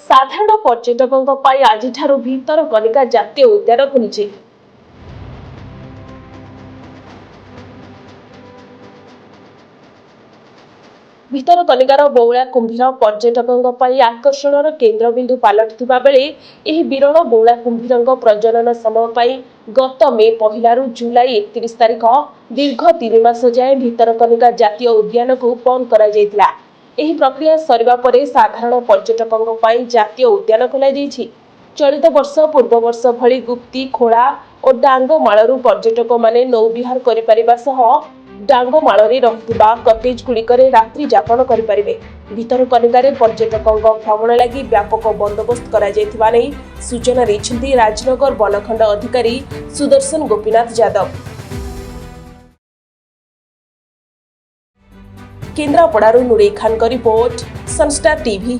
साधारण पर्यटकों आज भितरकनिका जातीय उद्यान खुली। भितरकनिकार बौला कुंभीर पर्यटकों आकर्षण केन्द्रबिंदु पलटुवा बेले विरल बौला कुंभीर प्रजनन समय गत मे 1 जुलाई 31 तारिख दीर्घ 3 मास जाए भितरकनिका जातीय उद्यान को बंद कर प्रक्रिया सरिबा परे साधारण पर्यटकों जातीय उद्यान खोल। चलित वर्ष पूर्व वर्ष भली गुप्ती खोला और डांगमालू पर्यटक माने नौविहार कर डांगमाल रही कटेज गुड़िक रात्रि जापन करें। भितरकनिकार पर्यटकों भ्रमण लगी व्यापक बंदोबस्त कर सूचना देते राजनगर वनखंड अधिकारी सुदर्शन गोपीनाथ यादव। केन्द्रापड़ारू नुरे खान का रिपोर्ट, सनस्टार टीवी।